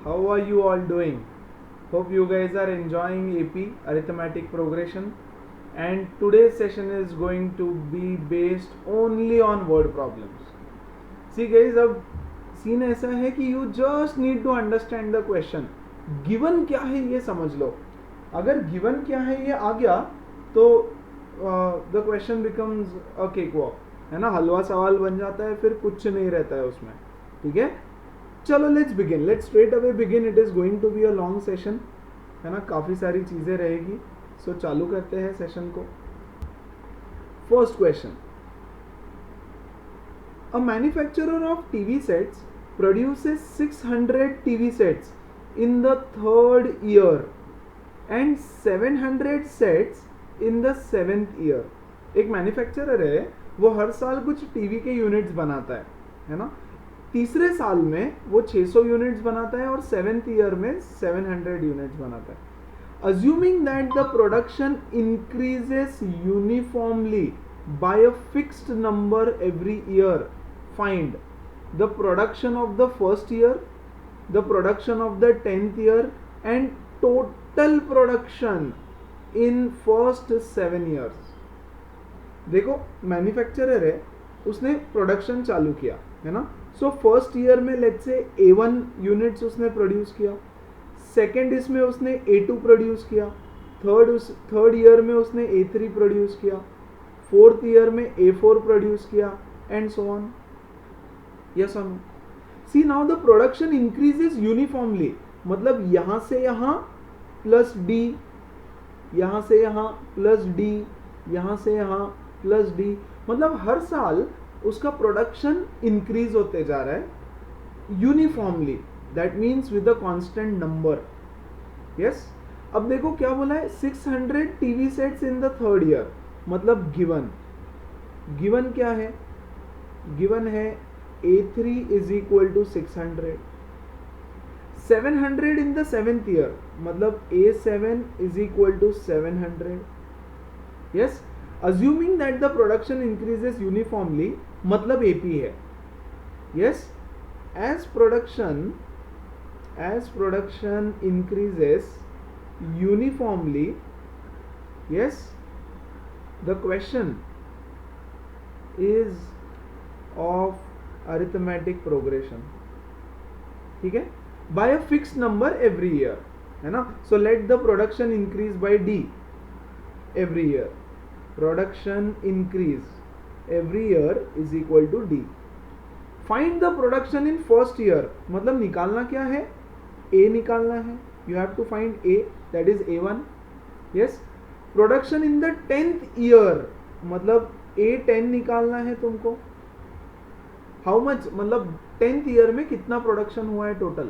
How are you all doing? Hope you guys are enjoying AP arithmetic progression, and today's session is going to be based only on word problems. See guys, अब scene ऐसा है कि you just need to understand the question. Given क्या है ये समझ लो. अगर given क्या है ये आ गया तो the question becomes a cakewalk, है ना, हलवा सवाल बन जाता है, फिर कुछ नहीं रहता है उसमें. ठीक है, चलो let's begin, let's straight away begin. It is going to be a long session, है ना, काफ़ी सारी चीज़ें रहेगी. सो चालू करते हैं सेशन को. First question, a manufacturer of TV sets produces 600 TV sets in the third year and 700 sets in the seventh year. एक मैन्युफैक्चरर है, वो हर साल कुछ टीवी के यूनिट्स बनाता है ना. तीसरे साल में वो 600 यूनिट्स बनाता है और सेवेंथ ईयर में 700 यूनिट्स बनाता है. Assuming that the production increases uniformly by a fixed number every year, find the production of the first year, the production of the 10th year and total production in first 7 years. देखो manufacturer है, उसने production चालू किया है ना. So first year में let's say A1 units उसने produce किया, सेकेंड इसमें उसने A2 प्रोड्यूस किया, थर्ड ईयर में उसने A3 प्रोड्यूस किया, फोर्थ ईयर में A4 प्रोड्यूस किया एंड सो ऑन. यस और no. See now the production increases uniformly, मतलब यहां से यहां प्लस डी, यहां से यहां प्लस डी, यहां से यहां प्लस डी, मतलब हर साल उसका प्रोडक्शन इंक्रीज होते जा रहा है uniformly. That means with a constant number. Yes. अब देखो क्या बोला है, 600 TV sets in the third year, मतलब गिवन क्या है, गिवन है A3 is equal to 600, 700 in the seventh year, मतलब A7 is equal to 700. Yes. Assuming that the production increases uniformly, मतलब AP है. Yes, as production increases uniformly, yes, the question is of arithmetic progression. ठीक है, by a fixed number every year, है ना. So let the production increase by D every year. Production increase every year is equal to D. Find the production in first year, मतलब निकालना क्या है, A निकालना है. You have to find A, that is A1. Yes. Production in the 10th year, मतलब A10 निकालना है तुमको. How much, मतलब 10th year में कितना प्रोडक्शन हुआ है total,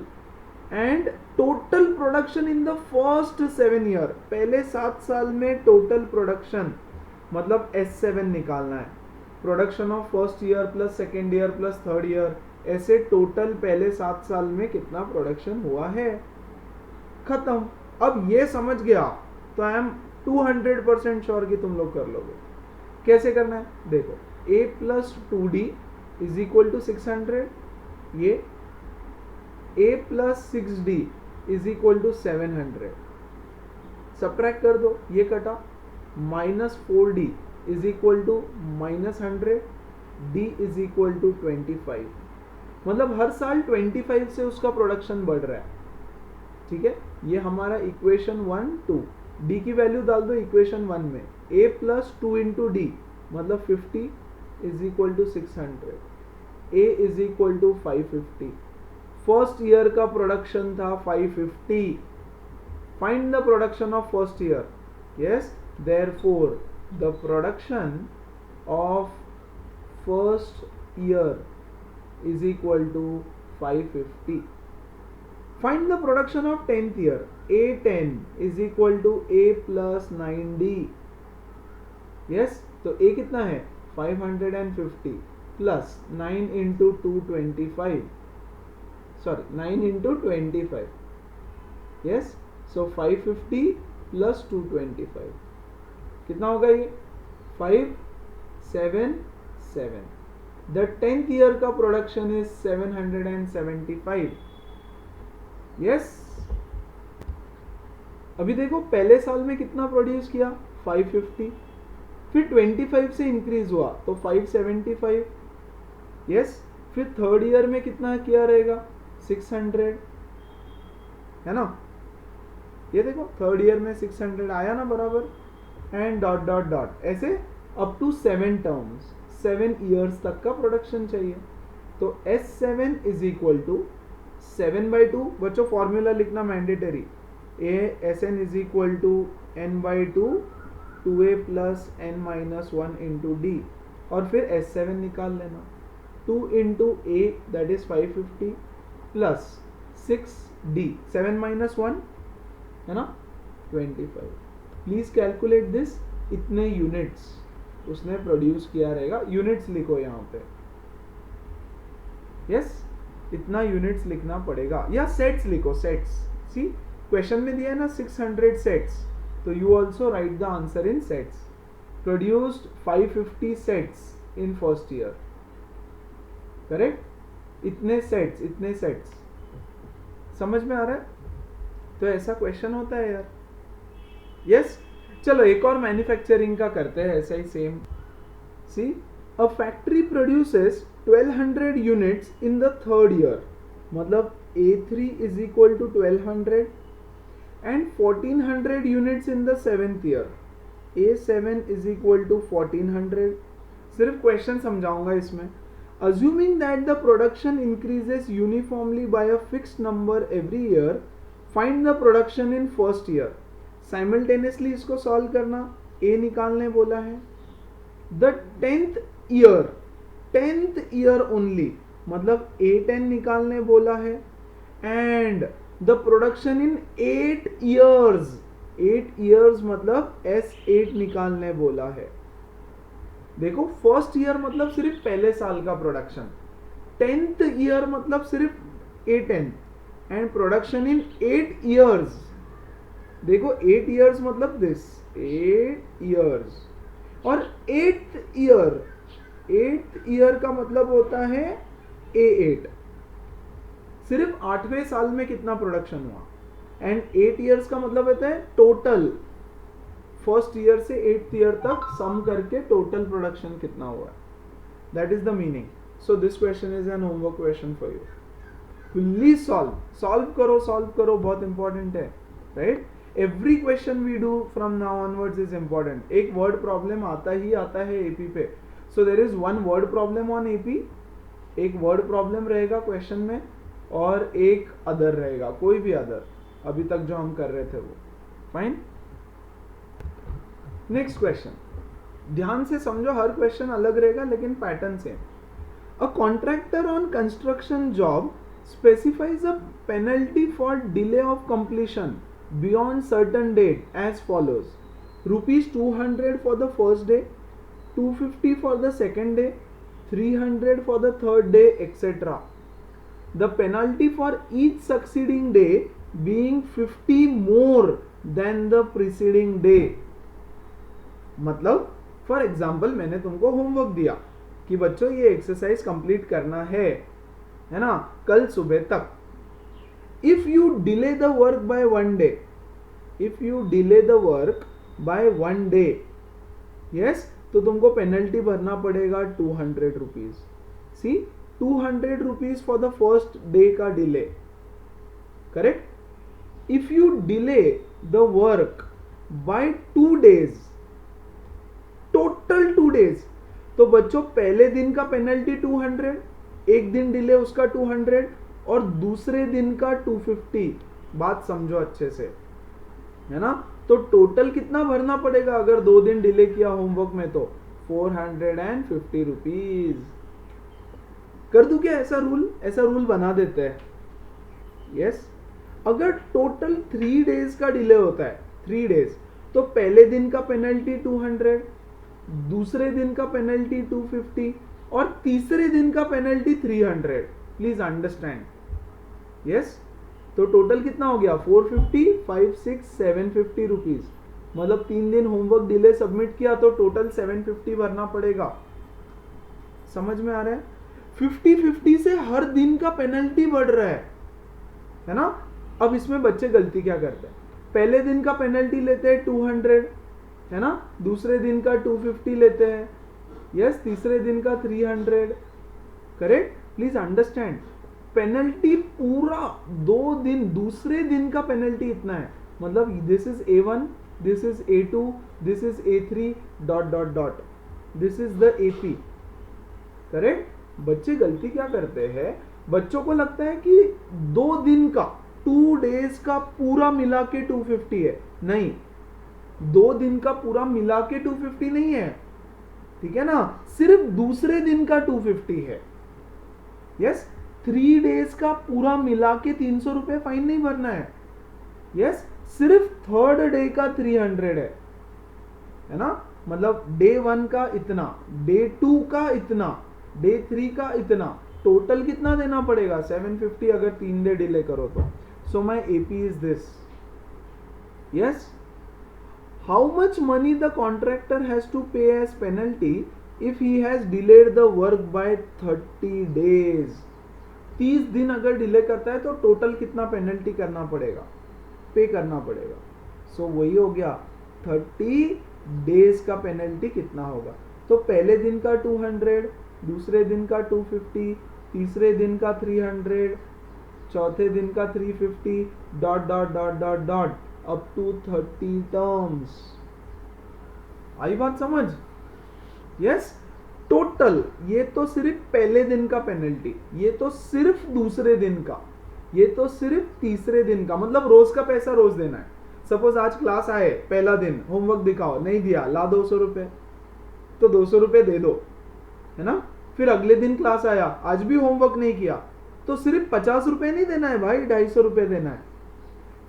and total production in the first 7 year, पहले 7 साल में टोटल प्रोडक्शन, मतलब S7 निकालना है. Production of first year plus second year plus third year, ऐसे टोटल पहले 7 साल में कितना प्रोडक्शन हुआ है. खत्म. अब ये समझ गया तो आई एम 200% श्योर कि तुम लोग कर लोगे. कैसे करना है देखो, A plus 2D is equal to 600, ये A plus 6D is equal to 700. Subtract कर दो, ये कटा, minus 4D is equal to minus 100, D is equal to 25. मतलब हर साल 25 से उसका प्रोडक्शन बढ़ रहा है. ठीक है, ये हमारा इक्वेशन 1 2. D की वैल्यू डाल दो इक्वेशन 1 में. A प्लस 2 इंटू D मतलब 50 is equal to 600. A is equal to 550. First year का प्रोडक्शन था 550. Find the production of first year. Yes, therefore the production of first year is equal to 550. Find the production of 10th year. A10 is equal to A plus 9D. yes, तो A कितना है 550 plus 9 into 225, sorry 9 into 25. yes, so 550 plus 225 कितना होगा ये 577. The 10th year का production is 775. Yes. अभी देखो पहले साल में कितना प्रोड्यूस किया 550, फिर 25 से इंक्रीज हुआ तो 575, यस। फिर थर्ड ईयर में कितना किया रहेगा 600, है ना। ये देखो थर्ड ईयर में 600 आया ना बराबर, एंड डॉट डॉट डॉट ऐसे अप टू 7 टर्म्स, 7 ईयर्स तक का प्रोडक्शन चाहिए। तो S7 इज इक्वल टू 7/2, बच्चों फॉर्मूला लिखना mandatory, ASN is equal to N/2 2A plus N-1 into D, और फिर S7 निकाल लेना, 2 into A that is 550 plus 6D, 7 - 1 है ना 25। प्लीज कैलकुलेट दिस, इतने यूनिट्स उसने प्रोड्यूस किया रहेगा, यूनिट्स लिखो यहाँ पे, यस इतना यूनिट्स लिखना पड़ेगा, या सेट्स लिखो, सेट्स। सी क्वेश्चन में दिया है ना 600 सेट्स, तो you also right the answer in sets. Produced 550 sets in first year, correct. इतने सेट्स, इतने सेट्स, समझ में आ रहा है। तो ऐसा क्वेश्चन होता है यार, यस। चलो एक और मैन्युफैक्चरिंग का करते हैं ऐसा ही same. See a factory produces 1200 units in the third year, मतलब A3 is equal to 1200 and 1400 units in the seventh year, A7 is equal to 1400। सिर्फ क्वेश्चन समझाऊंगा इसमें। Assuming that the production increases uniformly by a fixed number every year, find the production in first year. Simultaneously इसको solve करना, A निकालने बोला है। The 10th year only, मतलब A10 निकालने बोला है, and the production in 8 years, 8 years मतलब S8 निकालने बोला है। देखो फर्स्ट ईयर मतलब सिर्फ पहले साल का प्रोडक्शन, 10th ईयर मतलब सिर्फ A10, and production in 8 years. देखो 8 ईयर्स मतलब दिस 8 ईयर्स, और 8th ईयर का मतलब होता है A8। सिर्फ 8वें साल में कितना प्रोडक्शन हुआ, एंड 8 ईयर्स का मतलब होता है टोटल, फर्स्ट ईयर से 8th ईयर तक सम करके टोटल प्रोडक्शन कितना हुआ, that is the meaning. So this question is an homework question for you. Fully solve करो, बहुत इंपॉर्टेंट है, right. Every question we do from now onwards is important. एक word problem आता है एपी पे, so there is one word problem on AP, एक word problem रहेगा question में, और एक अदर रहेगा, कोई भी अदर अभी तक जो हम कर रहे थे वो, फाइन। नेक्स्ट क्वेश्चन, ध्यान से समझो, हर क्वेश्चन अलग रहेगा लेकिन pattern same. A contractor on construction job specifies a penalty for delay of completion beyond certain date as follows: ₹200 for the first day, 250 for the second day, 300 for the third day, etcetera. The penalty for each succeeding day being 50 more than the preceding day. मतलब for example मैंने तुमको homework दिया कि बच्चों ये exercise complete करना है ना, कल सुबह तक। If you delay the work by 1 day, yes, तो तुमको पेनल्टी भरना पड़ेगा 200 rupees. See 200 rupees for the first day का delay, correct. If you delay the work by 2 days, total 2 days, तो बच्चों पहले दिन का पेनल्टी 200, एक दिन डिले उसका 200, और दूसरे दिन का 250। बात समझो अच्छे से, है ना। तो टोटल कितना भरना पड़ेगा अगर 2 दिन डिले किया होमवर्क में, तो 450 रुपीज। कर दूं क्या ऐसा रूल बना देते हैं, यस। अगर टोटल 3 days का डिले होता है, 3 days, तो पहले दिन का पेनल्टी 200, दूसरे दिन का पेनल्टी 250, और तीसरे दिन का पेनल्टी 300। Please understand, yes. तो टोटल कितना हो गया 450, 5, 6, 750 रुपीज। मतलब 3 दिन होमवर्क डिले सबमिट किया तो टोटल 750 भरना पड़ेगा। समझ में आ रहा है। 50-50 से हर दिन का पेनल्टी बढ़ रहा है ना। अब इसमें बच्चे गलती क्या करते हैं, पहले दिन का पेनल्टी लेते हैं 200, है ना, दूसरे दिन का 250 लेते हैं, यस, तीसरे दिन का 300, करेक्ट। प्लीज अंडरस्टैंड, पेनल्टी पूरा 2 दिन, दूसरे दिन का पेनल्टी इतना है, मतलब this is A1, this is A2, this is A3 dot dot dot, this is the AP, correct. बच्चे गलती क्या करते हैं, बच्चों को लगता है कि 2 दिन का 2 days का पूरा मिला के 250 है, नहीं, 2 दिन का पूरा मिला के 250 नहीं है, ठीक है ना, सिर्फ दूसरे दिन का 250 है, यस। 3 days का पूरा मिला के 300 रुपए फाइन नहीं भरना है, यस, सिर्फ थर्ड डे का 300 है ना, मतलब डे 1 का इतना, डे 2 का इतना, डे 3 का इतना, टोटल कितना देना पड़ेगा 750 अगर 3 डे डिले करो तो। So my AP is this, yes. How much money the contractor has to pay as penalty if he has delayed the work by 30 days, 30 दिन अगर डिले करता है तो टोटल कितना पेनल्टी करना पड़ेगा, पे करना पड़ेगा। सो वही हो गया 30 days का पेनल्टी कितना होगा, तो पहले दिन का 200, दूसरे दिन का 250, तीसरे दिन का 300, चौथे दिन का 350 dot dot dot dot dot up to 30 terms. आई बात समझ, यस। टोटल, ये तो सिर्फ पहले दिन का पेनल्टी, ये तो सिर्फ दूसरे दिन का, ये तो सिर्फ तीसरे दिन का, मतलब रोज का पैसा रोज देना है। सपोज आज क्लास आए, पहला दिन होमवर्क दिखाओ, नहीं दिया, ला 200 रुपए, तो 200 रुपए दे दो, है ना। फिर अगले दिन क्लास आया, आज भी होमवर्क नहीं किया, तो सिर्फ 50 रुपए नहीं देना है भाई, 250 रुपए देना है।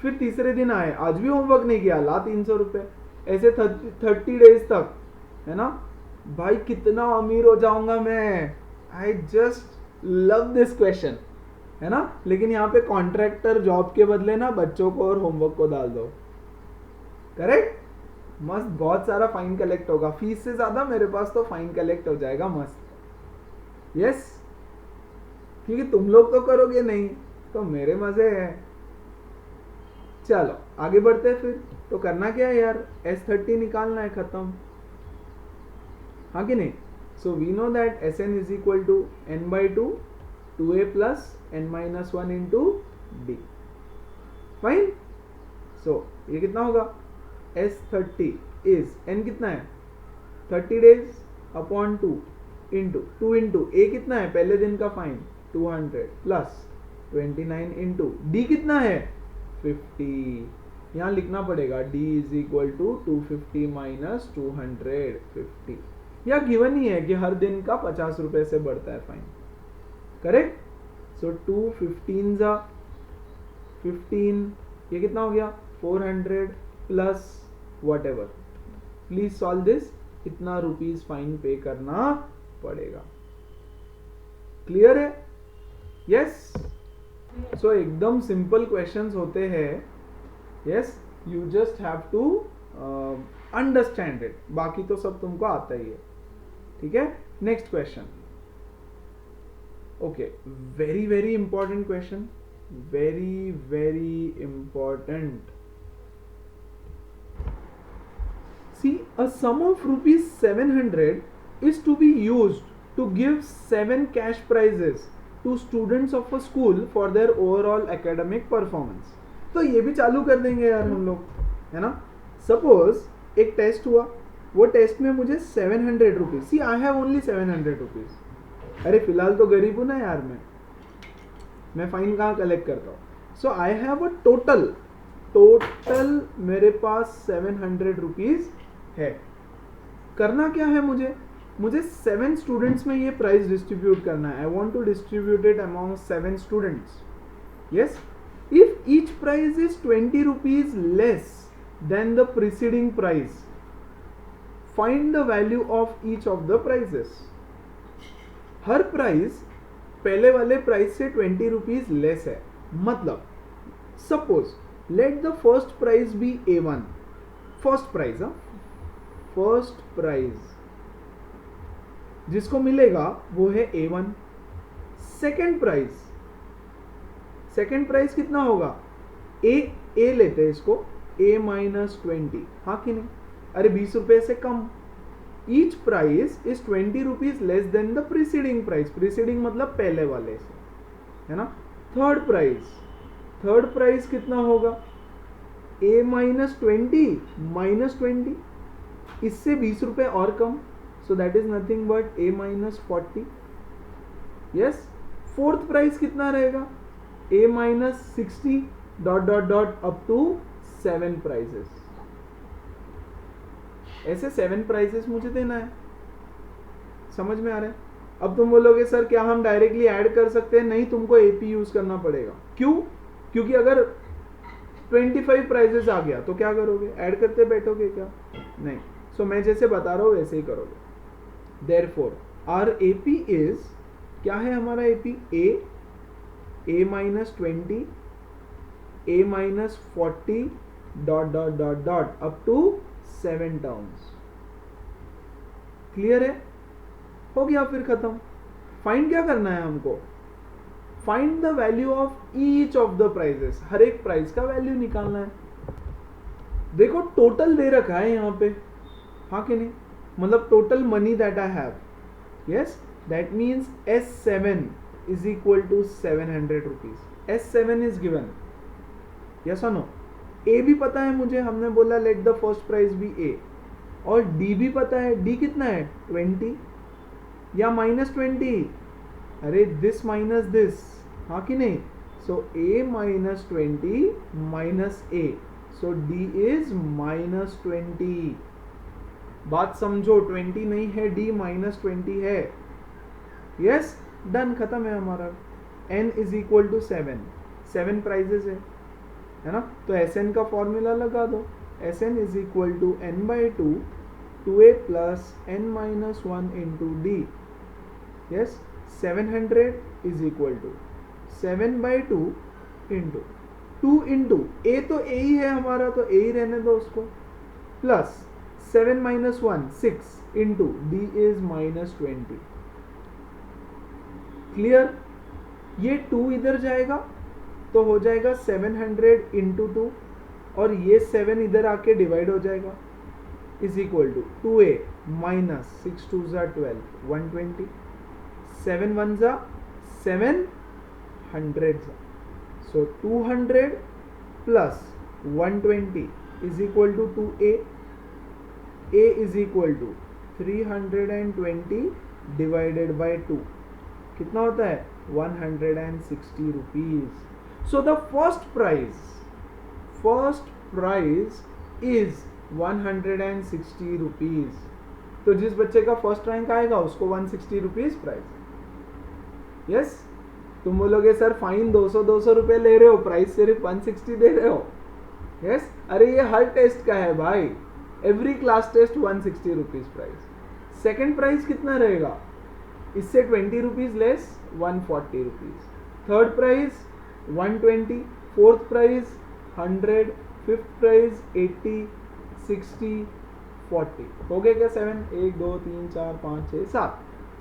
फिर तीसरे दिन आए, आज भी होमवर्क नहीं किया, ला 300 रुपए, ऐसे 30 days तक, है ना। भाई कितना अमीर हो जाऊंगा मैं, I just love this question, है ना। लेकिन यहाँ पे कॉन्ट्रैक्टर जॉब के बदले ना बच्चों को और होमवर्क को डाल दो, करेक्ट, मस्त, बहुत सारा फाइन कलेक्ट होगा, फीस से ज्यादा मेरे पास तो फाइन कलेक्ट हो जाएगा, मस्त, यस। क्योंकि तुम लोग तो करोगे नहीं, तो मेरे मजे हैं। चलो आगे बढ़ते हैं फिर, तो करना क्या है यार, S30 निकालना है, खत्म, हाँ कि नहीं। So we know that Sn is equal to n/2 2a plus n-1 into d, fine. So ये कितना होगा, S30 इज, n कितना है 30 days upon 2 into 2 into a कितना है पहले दिन का फाइन 200 प्लस 29 इंटू d कितना है 50। यहाँ लिखना पड़ेगा d is equal to 250 minus 250। या गिवन ही है कि हर दिन का 50 रुपए से बढ़ता है फाइन, करेक्ट। सो 2 15, ये कितना हो गया 400 plus what ever, please solve this, इतना रुपीज फाइन पे करना पड़ेगा, क्लियर है, यस। सो एकदम सिंपल क्वेश्चंस होते हैं, yes, you just have to understand it, बाकी तो सब तुमको आता ही है, ठीक है। Next question, okay, very very important question, very very important. See, a sum of rupees 700 is to be used to give 7 cash prizes to students of a school for their overall academic performance. तो ये भी चालू कर देंगे यार हम लोग, है ना। सपोज एक टेस्ट हुआ, वो टेस्ट में मुझे 700 rupees, see I have only 700 rupees, अरे फिलहाल तो गरीब हूँ ना यार, मैं फाइन कहाँ कलेक्ट करता हूँ। सो आई हैव अ टोटल मेरे पास 700 रुपीज है। करना क्या है, मुझे 7 स्टूडेंट्स में ये प्राइज डिस्ट्रीब्यूट करना है। I want to distribute it among 7 students, yes. If each prize is 20 rupees less than the preceding prize, find the value of each of the prizes. हर प्राइज पहले वाले प्राइस से 20 rupees less है, मतलब suppose let the first prize be A1, first prize, first prize जिसको मिलेगा वो है A1। सेकेंड प्राइज कितना होगा ए लेते हैं इसको, a माइनस 20, हाँ कि नहीं? अरे 20 रुपए से कम. Each price is 20 rupees less than the preceding price. Preceding मतलब पहले वाले से, है ना? थर्ड प्राइस कितना होगा? a माइनस 20, इससे 20 रुपए और कम, so that is nothing but a minus 40. Yes. Fourth price कितना रहेगा? a minus 60 dot up to 7 prices. ऐसे 7 प्राइसेस मुझे देना है. समझ में आ रहा है? अब तुम बोलोगे सर क्या हम डायरेक्टली ऐड कर सकते हैं? नहीं, तुमको एपी यूज करना पड़ेगा. क्यों? क्योंकि अगर 25 प्राइजेस आ गया तो क्या करोगे? ऐड करते बैठोगे क्या? नहीं. सो मैं जैसे बता रहा हूं वैसे ही करोगे. देयरफॉर आवर एपी इज, क्या है हमारा AP? A minus 20, a minus 40 dot up to 7 terms. Clear है? हो गया, फिर खत्म. फाइंड क्या करना है हमको? Find the value of each of the prizes. हर एक प्राइस का वैल्यू निकालना है. देखो टोटल दे रखा है यहाँ पे, हाँ कि नहीं? मतलब total money that I have. Yes, that means S7 is equal to 700 rupees. S7 is given. Yes और नो? ए भी पता है मुझे, हमने बोला let the first price be A. और डी भी पता है. डी कितना है? 20 या माइनस 20? अरे दिस माइनस दिस, हाँ कि नहीं? So A minus 20 minus A, so D is minus 20. बात समझो, 20 नहीं है डी, माइनस 20 है. यस, डन, खत्म है हमारा. n is equal to 7 prizes है ना? तो Sn का फॉर्मूला लगा दो. Sn is equal to n by 2a plus n minus 1 into D. Yes, 700 is equal to 7 by 2 into 2 into A, तो ए ही है हमारा, तो ए ही रहने दो उसको, plus 7 minus 1 6 into D is minus 20. Clear? ये 2 इधर जाएगा तो हो जाएगा 700 इंटू 2, और ये 7 इधर आके डिवाइड हो जाएगा, is equal to 2a minus 6 2 जा 12 120, 7 1 जा 700 जा. So 200 plus 120 is equal to 2a. a is equal to 320 divided by 2. कितना होता है? 160 rupees. So the first price is 160 rupees. तो जिस बच्चे का फर्स्ट रैंक आएगा उसको 160 रुपीज प्राइस. यस. तुम बोलोगे सर फाइन 200 रुपए ले रहे हो, प्राइस सिर्फ 160 दे रहे हो. यस. अरे ये हर टेस्ट का है भाई, every class test 160 rupees price. Second price कितना रहेगा? इससे 20 rupees less 140 rupees. Third price 120, fourth price 100, fifth price 80, 60, 40. हो गए क्या? 7, 1 2 3 4 5 6 7.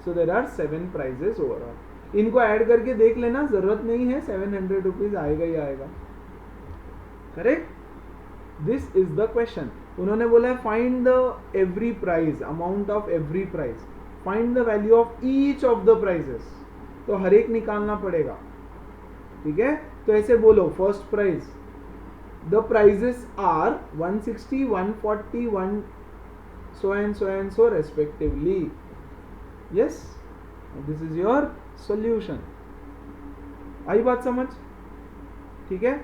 So there are 7 prizes overall. इनको ऐड करके देख लेना, जरूरत नहीं है, 700 रुपीज आएगा ही आएगा. Correct? This is the question. उन्होंने बोला है find the every price, amount of every price, find the value of each of the prizes. तो हर एक निकालना पड़ेगा. ठीक है? तो ऐसे बोलो, first price, the prizes are 160, 140, 1 so and so respectively. Yes, this is your solution. आई बात समझ? ठीक है?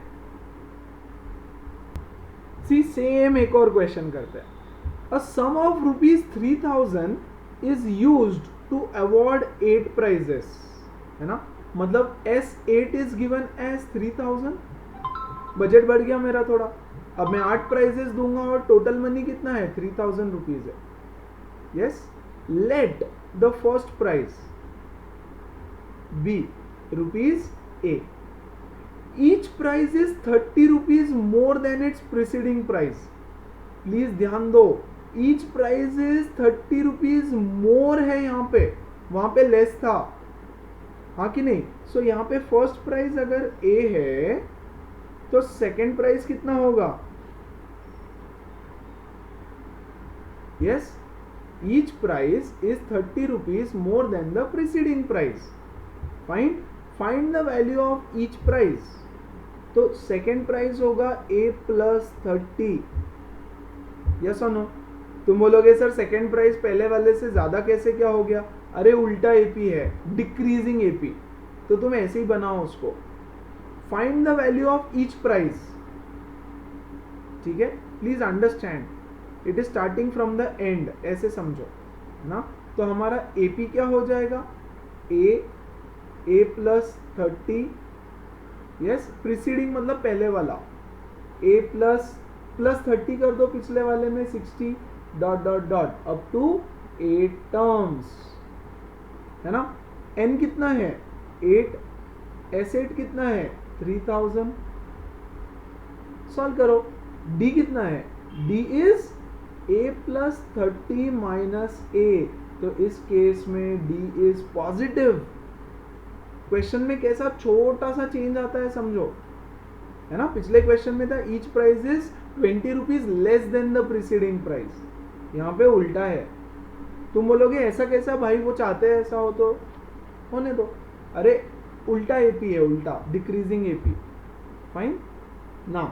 सी सेम एक और क्वेश्चन करते हैं. A sum of rupees 3000 is used to award 8 prizes. है ना? मतलब S8 is given as 3000. Budget बढ़ गया मेरा थोड़ा. अब मैं 8 प्राइजेस दूंगा और टोटल मनी कितना है? 3000 रुपीज है. Yes. Let the first price be rupees A. Each price is 30 rupees more than its preceding price. Please ध्यान दो, each price is 30 rupees more है यहाँ पे, वहां पे लेस था, हाँ कि नहीं? सो यहाँ पे फर्स्ट प्राइस अगर A है तो सेकेंड प्राइस कितना होगा? Yes, each price is 30 rupees more than the preceding price. Find the value of each price. तो सेकेंड प्राइस होगा a प्लस 30. यस और नो? तुम बोलोगे सर सेकेंड प्राइस पहले वाले से ज्यादा कैसे क्या हो गया? अरे उल्टा एपी है, डिक्रीजिंग एपी. तो तुम ऐसे ही बनाओ उसको. Find the value of each price. ठीक है, please understand, it is starting from the end, ऐसे समझो ना. तो हमारा एपी क्या हो जाएगा? a plus 30. यस, प्रीसीडिंग मतलब पहले वाला. a प्लस 30 कर दो, पिछले वाले में 60 dot dot dot up to 8 terms, है ना. n कितना है? 8. एसेट कितना है? 3000. सॉल्व करो. d कितना है? d is a plus 30 minus a. तो इस केस में d इज पॉजिटिव. क्वेश्चन में कैसा छोटा सा चेंज आता है समझो, है ना. पिछले क्वेश्चन में था each price is 20 rupees less than the preceding price. यहाँ पे उल्टा है. तुम बोलोगे ऐसा कैसा भाई, वो चाहते हैं ऐसा हो तो होने दो. अरे उल्टा एपी है, उल्टा डिक्रीजिंग एपी. फाइन ना.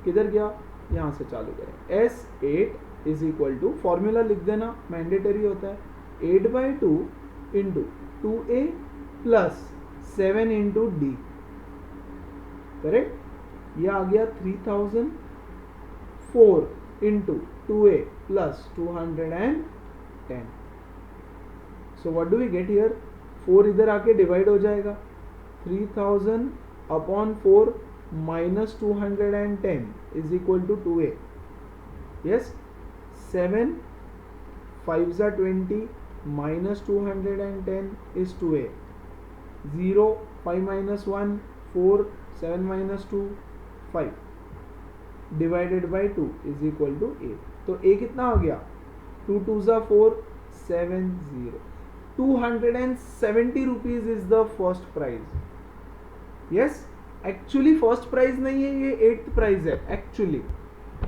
किधर गया? यहाँ से चालू करें. S8 is equal to, formula लिख देना, मैंडेटरी होता है. 8/2 into 2a plus 7 into D. Correct. ये आ गया 3000. 4 into 2a plus 210. So what do we get here? 4 इधर आके डिवाइड हो जाएगा. 3000 upon 4 minus 210 is equal to 2a. Yes. 7 5s are 20 minus 210 is 2a. 0 5 minus 1 4 7 minus 2 5 divided by 2 is equal to a. तो a कितना हो गया? 2 2s are 4 70. 270 rupees is the first prize. yes, actually first prize नहीं है, ये 8th prize है actually.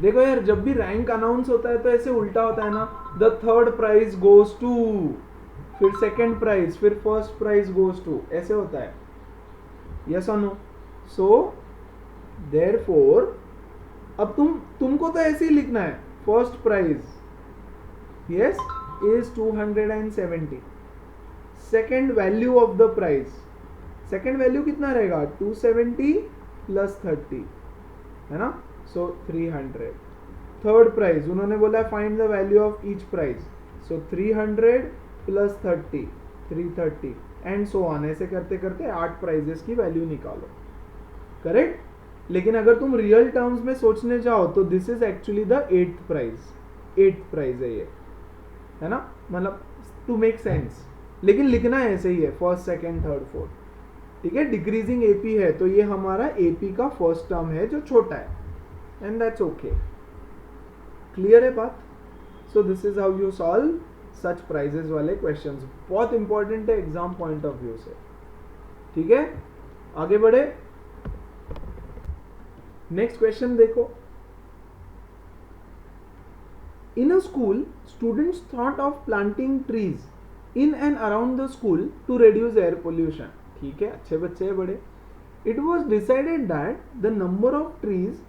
देखो यार, जब भी रैंक अनाउंस होता है तो ऐसे उल्टा होता है ना. The third prize goes to, फिर सेकंड प्राइज, फिर फर्स्ट प्राइज गोज टू, ऐसे होता है. यस और नो? सो देयरफॉर अब तुमको तो ऐसे ही लिखना है. First prize yes is 270. Second value of the prize, second value कितना रहेगा? 270 प्लस 30, है ना. सो 300. थर्ड प्राइज उन्होंने बोला find the value of each prize. So 300 plus 30 330 and so on. ऐसे करते करते 8 प्राइजेस की वैल्यू निकालो. करेक्ट. लेकिन अगर तुम रियल टर्म्स में सोचने जाओ तो this is actually the 8th prize. 8th prize है ये, है ना. मतलब टू मेक सेंस, लेकिन लिखना ऐसे ही है, फर्स्ट सेकेंड थर्ड फोर्थ. ठीक है. डिक्रीजिंग एपी है तो ये हमारा एपी का फर्स्ट टर्म है जो छोटा है, एंड दैट्स ओके. क्लियर है बात? So this is how you solve such prizes वाले क्वेश्चंस. बहुत इंपॉर्टेंट है एग्जाम पॉइंट ऑफ व्यू से. ठीक है, आगे बढ़े. नेक्स्ट क्वेश्चन देखो. In a school students thought of planting trees in and around the school to reduce air pollution. ठीक है, अच्छे बच्चे हैं बड़े. It was decided that the number of trees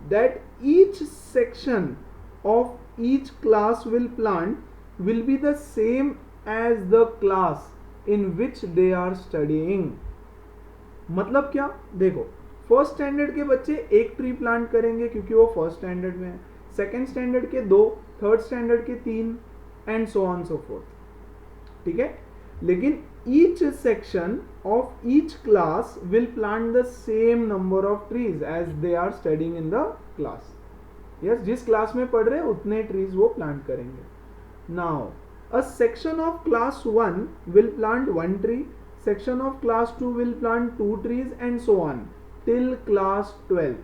that each section of each class will plant will be the same as the class in which they are studying. मतलब क्या? देखो, first standard के बच्चे एक ट्री प्लांट करेंगे क्योंकि वो first standard में है, सेकेंड स्टैंडर्ड के 2, थर्ड स्टैंडर्ड के 3 and so on so fourth. ठीक है. लेकिन each section of each class will plant the same number of trees as they are studying in the class. Yes, जिस class में पढ़ रहे हैं उतने ट्रीज वो प्लांट करेंगे. Now, a section of class 1 will plant 1 tree, section of class 2 will plant 2 trees and so on till class 12.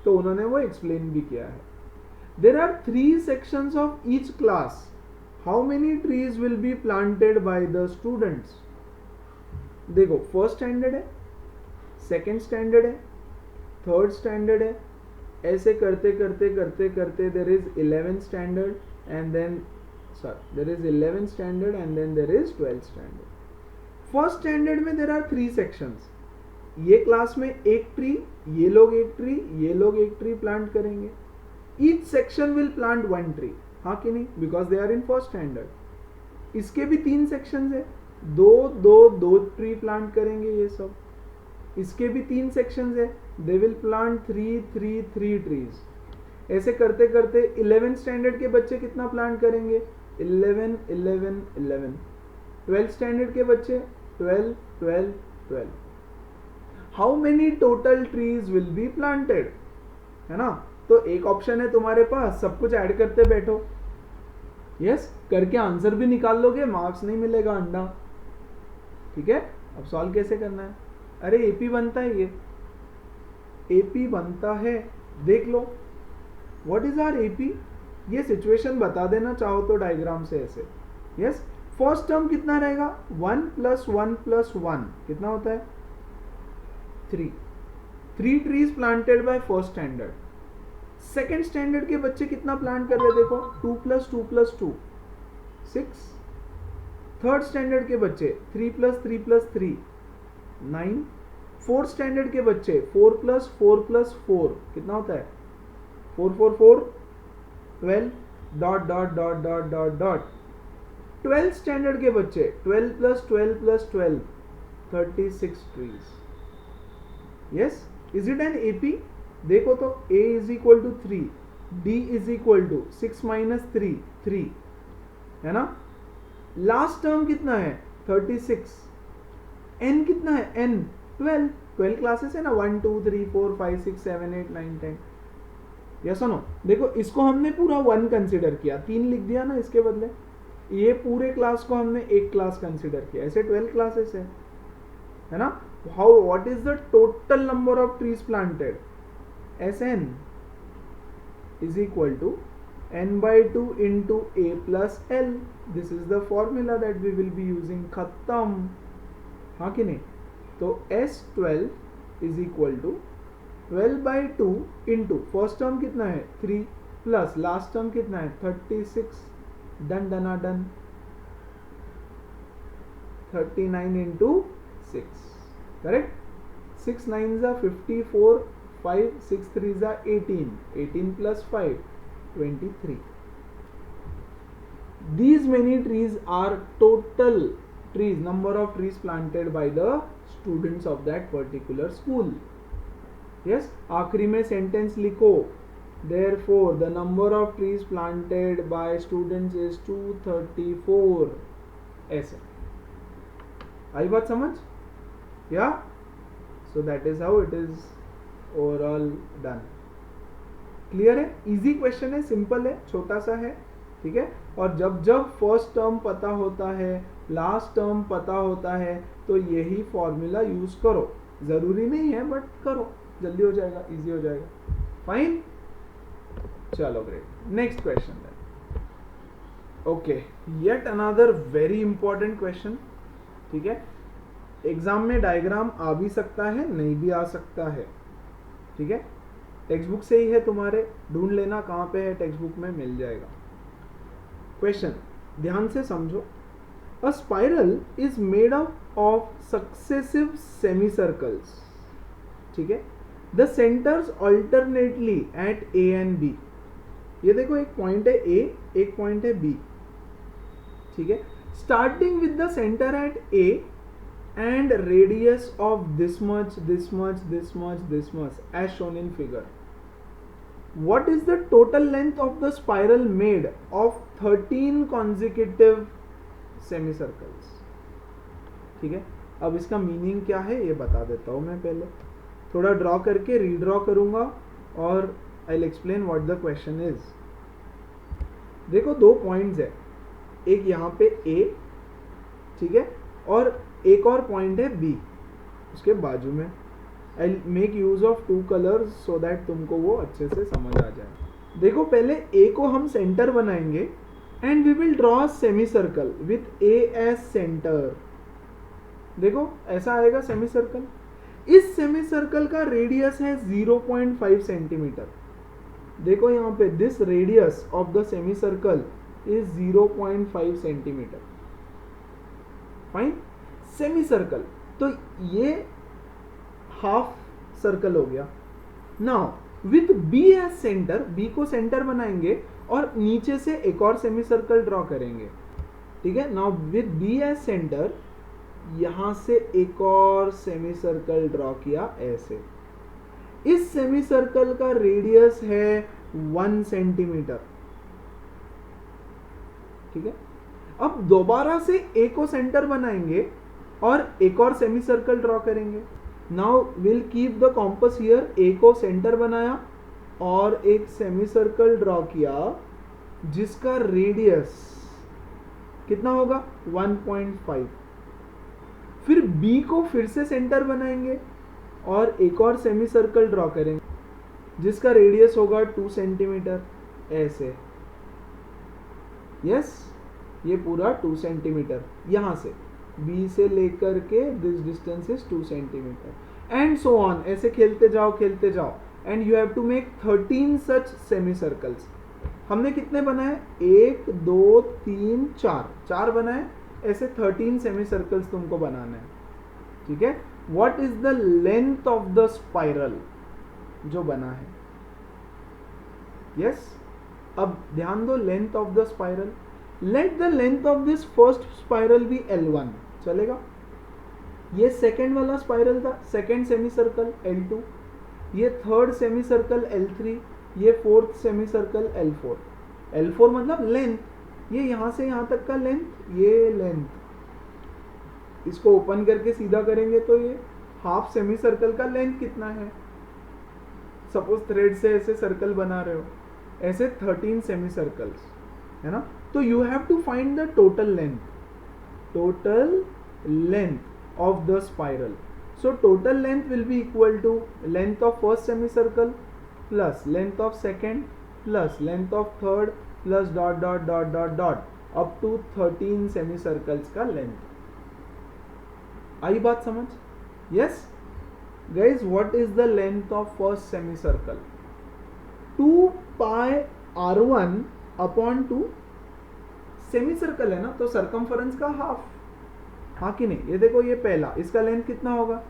तो उन्होंने वो explain भी किया है. There are 3 sections of each class. How many trees will be planted by the students? देखो, first standard है, second standard है, third standard है, ऐसे करते करते करते करते there is 11th standard and then there is 11th standard and then there is 12th standard. First standard में देर आर 3 सेक्शंस. ये क्लास में एक ट्री, ये लोग एक ट्री, ये लोग एक ट्री प्लांट करेंगे. Each section will plant 1 tree. हाँ कि नहीं, because they are in first standard. इसके भी 3 सेक्शंस है, दो ट्री प्लांट करेंगे ये सब. इसके भी 3 सेक्शंस है, दे विल प्लांट 3 ट्रीज. ऐसे करते करते 11th स्टैंडर्ड के बच्चे कितना प्लांट करेंगे? 11 11 11. 12th स्टैंडर्ड के बच्चे 12 12 12. How many total trees will be planted, है ना? तो एक ऑप्शन है तुम्हारे पास, सब कुछ ऐड करते बैठो. यस, करके आंसर भी निकाल लोगे, मार्क्स नहीं मिलेगा अंडा. ठीक है, अब सॉल्व कैसे करना है? अरे एपी बनता है, ये एपी बनता है, देख लो. What is our AP? ये सिचुएशन बता देना चाहो तो डायग्राम से ऐसे. यस, फर्स्ट टर्म कितना रहेगा? 1 + 1 + 1 कितना होता है? 3 trees planted by first standard. Second standard के बच्चे कितना प्लांट कर रहे? देखो 2 + 2 + 2 6. थर्ड स्टैंडर्ड के बच्चे 3 + 3 + 3 9. फोर्थ स्टैंडर्ड के बच्चे 4 + 4 + 4 कितना होता है? 4 4 4 12 dot dot dot dot dot dot. 12th standard के बच्चे 12 + 12 + 12 36 trees. Yes, is it an AP? देखो तो a = 3, d = 6 - 3 3, है ना? लास्ट टर्म कितना है? 36. n कितना है? n 12 क्लासेस है ना, 1 2 3 4 5 6 7 8 9 10. Yes no? देखो इसको हमने पूरा 1 कंसिडर किया, 3 लिख दिया ना इसके बदले. ये पूरे क्लास को हमने एक क्लास कंसिडर किया. ऐसे 12 क्लासेस है ना? How, what is the total number of trees planted? Sn = n/2 into a plus L. This is the formula that we will be using. खत्म. हाँ कि नहीं? तो S12 = 12/2 into फर्स्ट टर्म कितना है? 3 प्लस लास्ट टर्म कितना है? 36. Done डना done. 39 into 6. Correct. 6 9s are 54. 5 6 3s are 18. 18 plus 5 23. These many trees are total trees, number of trees planted by the students of that particular school. Yes, आखिरी में sentence लिखो. Therefore, the number of trees planted by students is 234. ऐसे आई बात समझ? या? So that is how it is overall done. Clear है? Easy question है, simple है, छोटा सा है. ठीक है, और जब जब फर्स्ट टर्म पता होता है, लास्ट टर्म पता होता है, तो यही फॉर्मूला यूज करो. जरूरी नहीं है बट करो, जल्दी हो जाएगा, इजी हो जाएगा. फाइन, चलो great. Next question then. Okay, yet another very important question. ठीक है, एग्जाम में डायग्राम आ भी सकता है, नहीं भी आ सकता है. ठीक है, टेक्स्ट बुक से ही है तुम्हारे, ढूंढ लेना कहाँ पे है, टेक्स्ट बुक में मिल जाएगा. क्वेश्चन ध्यान से समझो. A spiral is made up of successive semi circles. ठीक है, the centres alternately at A and B. ये देखो, एक पॉइंट है ए, एक पॉइंट है बी. ठीक है, starting with the centre at A and radius of this much, this much, this much, this much, as shown in figure. What is the total length of the spiral made of 13 consecutive semicircles? ठीक है, अब इसका meaning क्या है ये बता देता हूँ मैं. पहले थोड़ा ड्रॉ करके रीड्रॉ करूंगा और I will explain what the question is. देखो, 2 पॉइंट्स है, एक यहाँ पे ए, ठीक है, और एक और पॉइंट है बी उसके बाजू में. I make use of 2 colours so that तुमको वो अच्छे से समझ आ जाए. देखो, पहले ए को हम सेंटर बनाएंगे and we will draw semi circle with A as center. देखो ऐसा आएगा सेमी सर्कल. इस सेमी सर्कल का रेडियस है 0.5 सेंटीमीटर। देखो यहाँ पे this radius of the semi circle is 0.5 centimeter. Fine, semi circle, तो ये हाफ सर्कल हो गया। Now with B as center, B को सेंटर बनाएंगे और नीचे से एक और सेमी सर्कल ड्रॉ करेंगे, ठीक है। Now with B as center यहां से एक और सेमी सर्कल ड्रॉ किया ऐसे। इस सेमी सर्कल का रेडियस है 1 सेंटीमीटर, ठीक है। अब दोबारा से ए को सेंटर बनाएंगे और एक और सेमी सर्कल ड्रॉ करेंगे। Now will keep the compass here, A को सेंटर बनाया और एक सेमी सर्कल ड्रॉ किया जिसका रेडियस कितना होगा 1.5। फिर बी को फिर से सेंटर बनाएंगे और एक और सेमी सर्कल ड्रॉ करेंगे जिसका रेडियस होगा 2 सेंटीमीटर ऐसे। यस, ये पूरा 2 सेंटीमीटर, यहां से बी से लेकर के this distance is 2 centimeter and so on. ऐसे खेलते जाओ and you have to make 13 such semi circles. हमने कितने बनाए, 1 2 3 4 बनाए। ऐसे 13 सेमी सर्कल्स तुमको बनाना है, ठीक है। What is the length of the spiral जो बना है। यस, अब ध्यान दो, length of the spiral, let the length of this first spiral be L1, चलेगा। ये सेकेंड वाला स्पाइरल था, सेकेंड सेमी सर्कल L2, ये थर्ड सेमी सर्कल L3, ये fourth semi circle L4। L4 मतलब लेंथ, ये यहां से यहां तक का लेंथ, ये लेंथ। इसको ओपन करके सीधा करेंगे तो ये हाफ सेमी सर्कल का लेंथ कितना है। सपोज थ्रेड से ऐसे सर्कल बना रहे हो, ऐसे 13 सेमी सर्कल्स है ना। तो you have to find the total length of the spiral. So total length will be equal to length of first semi circle plus length of second plus length of third plus dot dot dot dot dot up to 13 semi circles का लेंथ। आई बात समझ। Yes guys, what is the length of first semi circle, 2 pi r1 upon 2। Semi circle है ना, तो circumference का half, हाँ कि नहीं। ये देखो, ये पहला, इसका लेंथ कितना होगा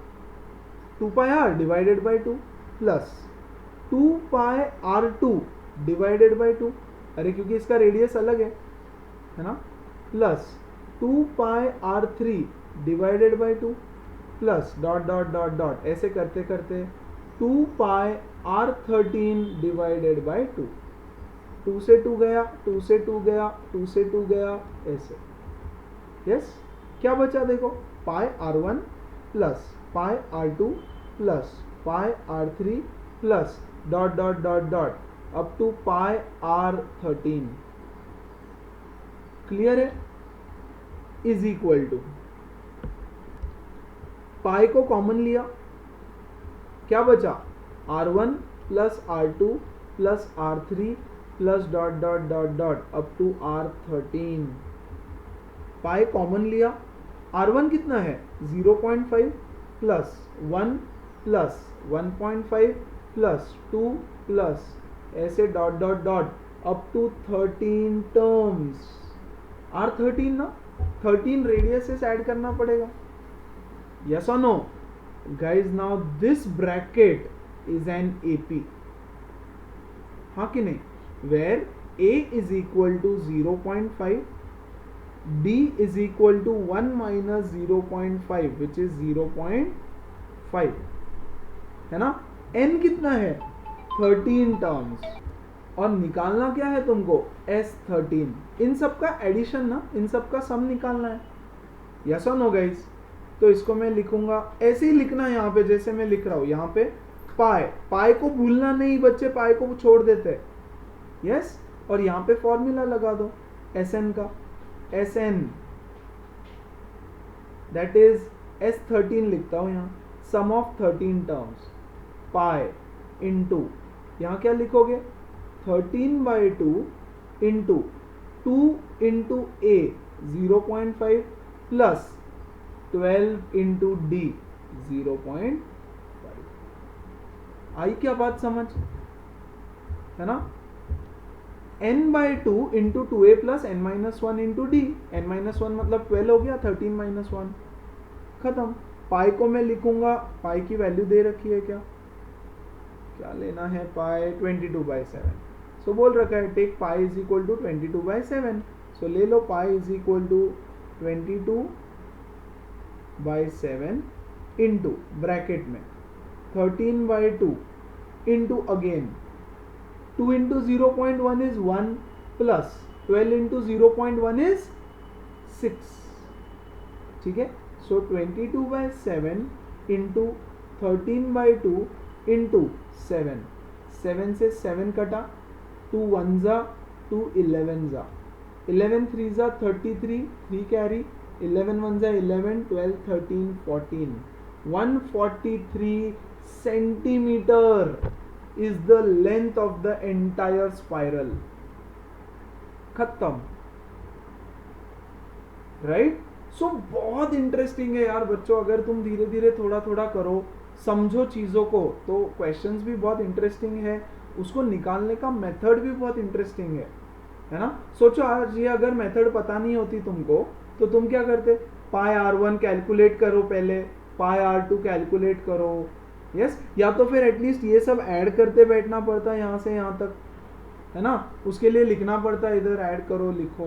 2 पाई r divided by 2 plus 2 pi r2 divided by 2, अरे क्योंकि इसका रेडियस अलग है ना, plus 2 pi r3 divided by 2 plus dot dot dot dot, ऐसे करते करते 2 पाई r13 डिवाइडेड बाई 2, 2 से 2 गया, 2 से 2 गया, 2 से 2 गया, ऐसे। यस, क्या बचा देखो, pi r1 plus pi r2 plus pi r3 plus dot dot dot dot up to pi r13। Clear है, इज इक्वल टू, पाई को कॉमन लिया, क्या बचा r1 plus r2 plus r3 plus dot dot dot dot up to r13। Pi common लिया, r1 कितना है 0.5 plus 1 plus 1.5 plus 2 plus ऐसे dot dot dot up to 13 terms. r13 ना, 13 radiuses add करना पड़ेगा। Yes or no? Guys, now this bracket is an AP. हाँ कि नहीं? Where A is equal to 0.5, D is equal to 1 minus 0.5 which is 0.5, है ना। N कितना है 13 टर्म्स, और निकालना क्या है तुमको S13। इन सब का एडिशन ना, इन सब का सम निकालना है। Yes or no guys? तो इसको मैं लिखूंगा, ऐसे ही लिखना है यहाँ पे जैसे मैं लिख रहा हूं। यहाँ पे पाई को भूलना नहीं बच्चे, पाई को छोड़ देते हैं। यस, और यहाँ पे फॉर्मूला लगा दो Sn का, Sn दैट इज S13 लिखता हूं यहाँ, सम ऑफ 13 टर्म्स, पाई इंटू, यहाँ क्या लिखोगे 13/2 into 2 into A 0.5 plus 12 into D 0.5। आई क्या बात समझ, है ना। n/2 into 2a plus n-1 into D, n-1 मतलब 12 हो गया, 13-1 खत्म। पाई को मैं लिखूंगा, पाई की वैल्यू दे रखी है, क्या क्या लेना है, पाई 22/7। सो बोल रखा है take pi is equal to 22/7। So ले लो pi is equal to 22/7 into bracket में 13/2 into again 2 into 0.1 is 1 plus 12 into 0.1 is 6, ठीक है। सो 22/7 इंटू 13/2 इंटू 7, 7 से 7 कटा, 2 1 जा 2 11 जा, 11 3 जा 33, 3 कैरी, 11 1 जा 11, 12 13 14, 143 centimetre is the length of the entire spiral। खत्म, राइट। सो बहुत इंटरेस्टिंग है यार बच्चों, अगर तुम धीरे धीरे थोड़ा थोड़ा करो, समझो चीजों को, तो क्वेश्चंस भी बहुत इंटरेस्टिंग है, उसको निकालने का मेथड भी बहुत इंटरेस्टिंग है ना। सोचो आज ये अगर मेथड पता नहीं होती तुमको, तो तुम क्या करते, पाई r1 कैलकुलेट करो पहले, पाई r2 कैलकुलेट करो, यस या तो फिर एटलीस्ट ये सब ऐड करते बैठना पड़ता है यहाँ से यहाँ तक, है ना। उसके लिए लिखना पड़ता है, इधर ऐड करो लिखो,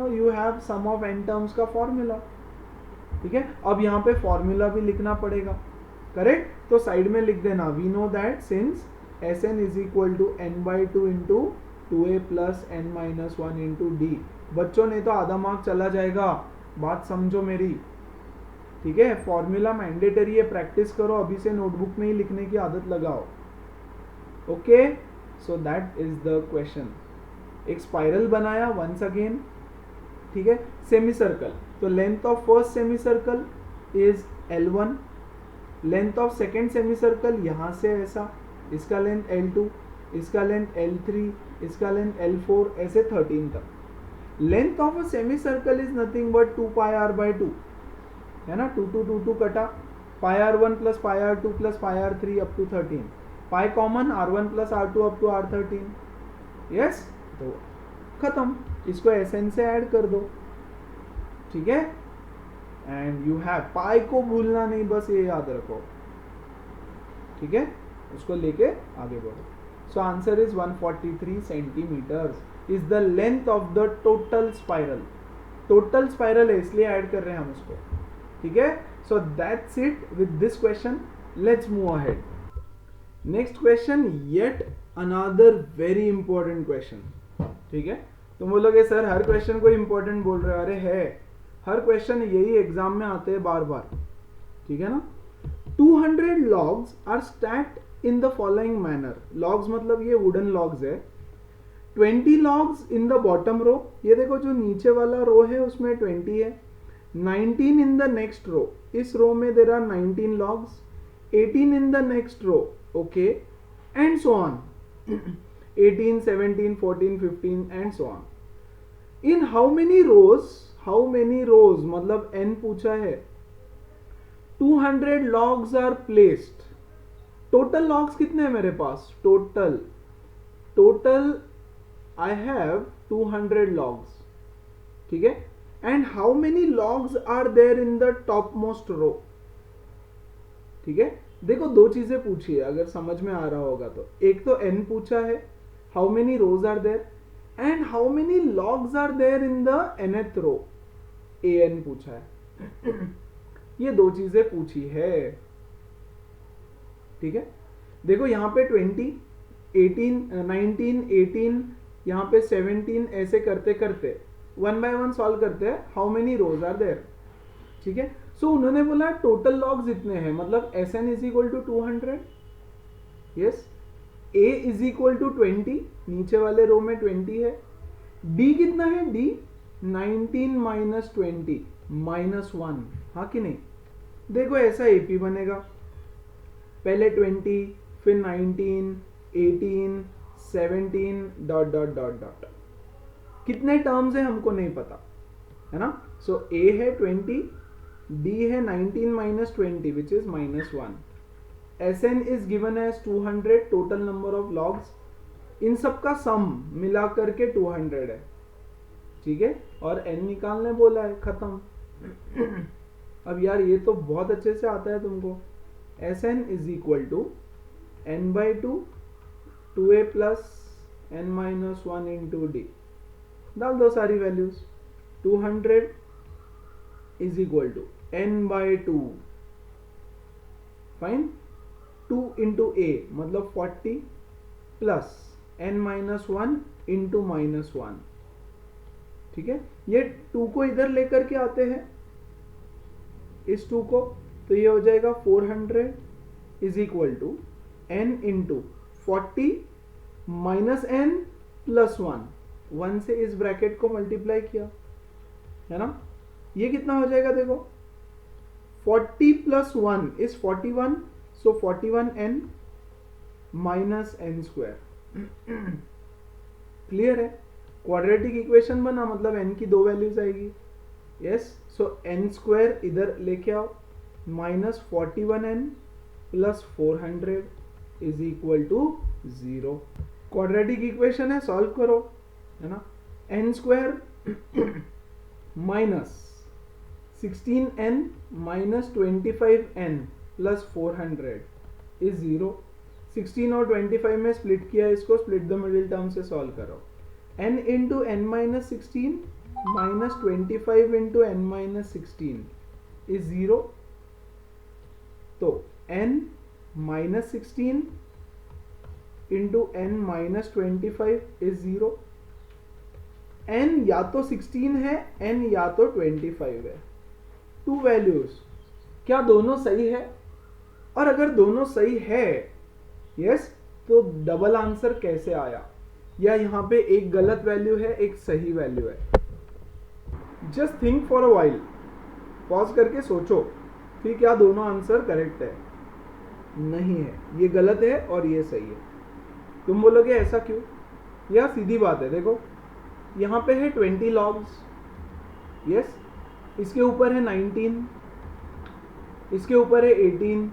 you have sum of n terms का फॉर्मूला, ठीक है। अब यहाँ पे फॉर्मूला भी लिखना पड़ेगा, करेक्ट। तो साइड में लिख देना, we know that since Sn is equal to n/2 into 2a plus n-1 into D. बच्चों नहीं तो आधा मार्क चला जाएगा, बात समझो मेरी, ठीक है। फॉर्मूला मैंडेटरी है, प्रैक्टिस करो, अभी से नोटबुक में ही लिखने की आदत लगाओ, okay. So that is the question. एक स्पाइरल बनाया वंस अगेन, ठीक है, सेमी सर्कल। तो length of first semi circle is L1, length of second semi circle यहां से ऐसा, इसका लेंथ L2, इसका लेंथ L3, इसका लेंथ L4, ऐसे 13 तक। Length of a semi circle is nothing but 2 pi r/2, है ना। 2 2 2 2 कटा, pi r1 plus pi r2 plus pi r3 up to 13, pi common r1 plus r2 up to r13, yes. तो खत्म, इसको Sn से add कर दो, ठीक है। एंड यू हैव, पाई को भूलना नहीं, बस ये याद रखो, ठीक है, उसको लेके आगे बढ़ो। So answer is 143 centimeters is the length of the total spiral. Total spiral है इसलिए ऐड कर रहे हैं हम उसको, ठीक है। सो that's it with this question, let's move ahead. Next question, yet another very important question, ठीक है। तुम बोलोगे सर हर क्वेश्चन को इंपॉर्टेंट बोल रहे हो, अरे है, हर क्वेश्चन यही एग्जाम में आते हैं बार बार, ठीक है ना। 200 logs are stacked in the following manner। logs मतलब ये वुडन logs है। 20 logs in the bottom row, ये देखो जो नीचे वाला रो है उसमें 20 है। 19 in the next row, इस रो में there are 19 logs। 18 in the next row, okay, and so on। 18, 17, 14, 15 and so on। in how many rows मतलब n पूछा है, 200 logs are placed। Total logs कितने हैं मेरे पास, टोटल I have 200 logs, ठीक है। And how many logs are there in the topmost row, ठीक है। देखो दो चीजें पूछी है, अगर समझ में आ रहा होगा तो, एक तो n पूछा है, how many rows are there, and how many logs are there in the nth row, an पूछा है। ये दो चीजें पूछी है, ठीक है। देखो यहाँ पे 20, 18, 19, 18, यहाँ पे 17, ऐसे करते करते 1 by 1 सॉल्व करते हैं, how many rows are there, ठीक है। सो उन्होंने बोला टोटल लॉग्स इतने हैं, मतलब Sn is equal to 200, yes. A is equal to 20, नीचे वाले रो में 20 है। D कितना है, D 19 माइनस 20 -1, हाँ कि नहीं। देखो ऐसा AP बनेगा, पहले 20, फिर 19, 18, 17 डॉट डॉट डॉट डॉट। कितने टर्म्स है हमको नहीं पता, है ना। सो A है 20, D है 19 minus 20 which is -1, Sn is given as 200 total number of logs, इन सब का सम मिला करके 200 है, ठीक है, और n निकालने बोला है, खत्म। अब यार ये तो बहुत अच्छे से आता है तुमको। Sn is equal to n/2 2a plus n-1 into D, डाल दो सारी values. 200 is equal to n/2, fine, 2 into a मतलब 40 प्लस n-1 इंटू -1, ठीक है। ये 2 को इधर लेकर के आते हैं, इस 2 को, तो ये हो जाएगा 400 is equal to n into 40 minus n plus 1 से इस ब्रैकेट को मल्टीप्लाई किया, है ना। ये कितना हो जाएगा देखो, 40 plus 1 is 41, so 41n minus n square. Clear है, क्वाड्रेटिक इक्वेशन बना, मतलब n की 2 वैल्यूज आएगी। यस, सो n स्क्वायर इधर लेके आओ, minus 41n plus 400 is equal to 0। Quadratic equation है, सॉल्व करो, है ना। n square minus 16n minus 25n plus 400 is 0। 16 और 25 में स्प्लिट किया, इसको स्प्लिट द मिडिल टर्म से सॉल्व करो। n into n minus 16 minus 25 into n minus 16 is 0। तो n minus 16 into n minus 25 is 0। n या तो 16 है, n या तो 25 है, 2 वैल्यूज, क्या दोनों सही है? और अगर दोनों सही है, यस, तो डबल आंसर कैसे आया? या यहां पे एक गलत वैल्यू है, एक सही वैल्यू है? Just think for a while, pause करके सोचो कि क्या दोनों आंसर करेक्ट है? नहीं है, ये गलत है और ये सही है। तुम बोलोगे ऐसा क्यों? यार सीधी बात है, देखो यहां पे है 20 लॉग्स, यस, इसके ऊपर है 19, इसके ऊपर है 18,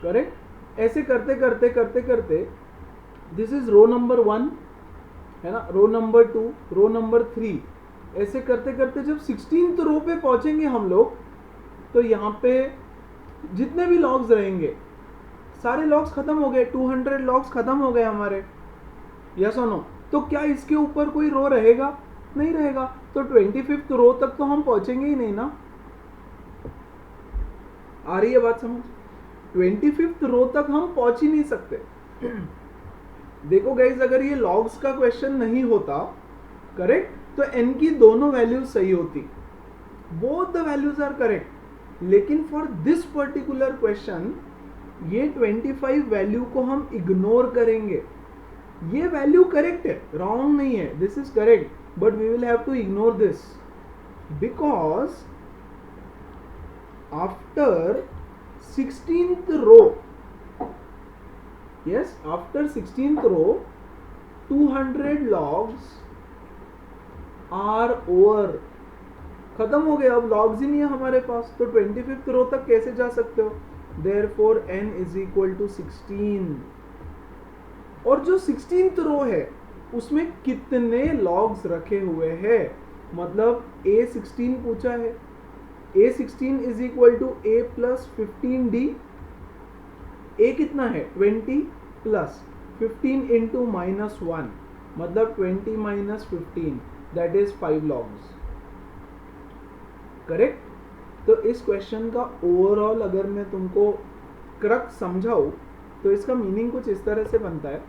करेक्ट। ऐसे करते करते करते करते दिस इज रो नंबर 1, है ना, रो नंबर 2, रो नंबर 3, ऐसे करते करते जब 16th रो पे पहुंचेंगे हम लोग, तो यहाँ पे जितने भी लॉग्स रहेंगे सारे लॉग्स खत्म हो गए, 200 लॉग्स खत्म हो गए हमारे, यस और नो। तो क्या इसके ऊपर कोई रो रहेगा? नहीं रहेगा। तो 25th रो तक तो हम पहुंचेंगे ही नहीं ना। आ रही है बात समझ? 25th रो तक हम पहुंच ही नहीं सकते। देखो गाइज, अगर ये लॉग्स का क्वेश्चन नहीं होता, करेक्ट, तो n की दोनों वैल्यूज सही होती, both the values are correct. लेकिन फॉर दिस पर्टिकुलर क्वेश्चन ये 25 वैल्यू को हम इग्नोर करेंगे। ये वैल्यू करेक्ट है, रॉन्ग नहीं है, this is correct, but we will have to ignore this because after 16th row, yes, after 16th row 200 logs are over, खत्म हो गए, अब लॉग्स ही नहीं है हमारे पास, तो 25th रो तक कैसे जा सकते हो? therefore n is equal to 16। और जो 16th रो है उसमें कितने लॉग्स रखे हुए हैं? मतलब a16 पूछा है, a16 is equal to a plus 15d, a कितना है 20 प्लस 15 इंटू -1, मतलब 20 minus 15, that is 5 logs, correct. तो इस क्वेश्चन का ओवरऑल अगर मैं तुमको क्रक्स समझाऊं तो इसका मीनिंग कुछ इस तरह से बनता है।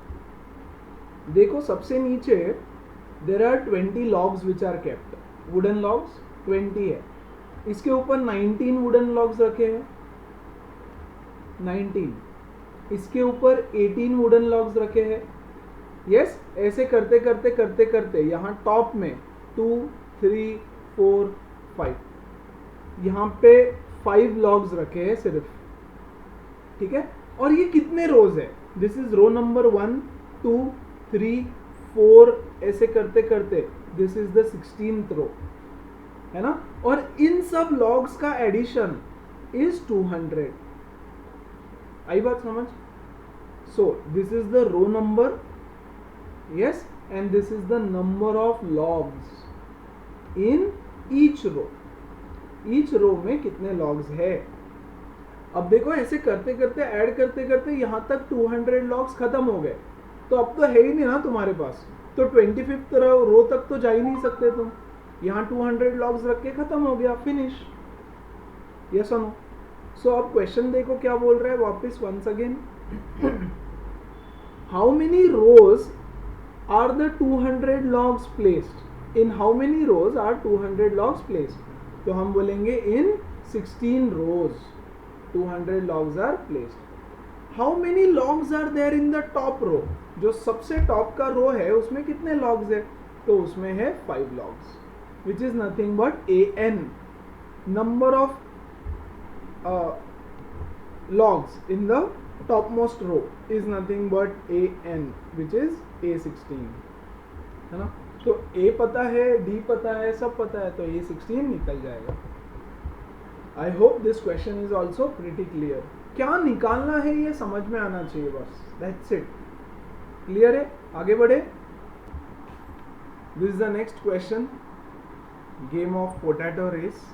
देखो सबसे नीचे there are 20 logs which are kept, wooden logs 20 है, इसके ऊपर 19 वुडन लॉग्स रखे हैं, 19, इसके ऊपर 18 वुडन लॉग्स रखे हैं, यस। ऐसे करते करते करते करते यहाँ टॉप में 2 3 4 5, यहाँ पे 5 लॉग्स रखे हैं सिर्फ, ठीक है। और ये कितने रोज है? दिस इज रो नंबर 1 2 3 4, ऐसे करते करते दिस इज द 16th रो, है ना। और इन सब लॉग्स का एडिशन इज 200, आई बात समझ? So this is the row number, yes, and this is the number of logs in each row. Each row में कितने लॉग्स है. अब देखो ऐसे करते करते ऐड करते करते यहां तक 200 लॉग्स खत्म हो गए, तो अब तो है ही नहीं ना तुम्हारे पास, तो 25th रो तक तो जा ही नहीं सकते तुम. यहाँ 200 लॉग्स रख के खत्म हो गया, फिनिश. यस और नो? सो अब क्वेश्चन देखो क्या बोल रहा है वापस once again. How many rows are the 200 logs placed. In how many rows are 200 logs placed. तो हम बोलेंगे in 16 rows 200 logs are placed. How many logs are there in the top row. जो सबसे टॉप का रो है उसमें कितने logs है, तो उसमें है 5 logs, which is nothing but an. Number of logs in the topmost row is nothing but an, which is a16, है ना. तो a पता है, d पता है, सब पता है, तो a16 निकल जाएगा. I hope this question is also pretty clear. क्या निकालना है ये समझ में आना चाहिए बस, दैट्स इट. क्लियर है? आगे बढ़े. This is the next question, game of potato race.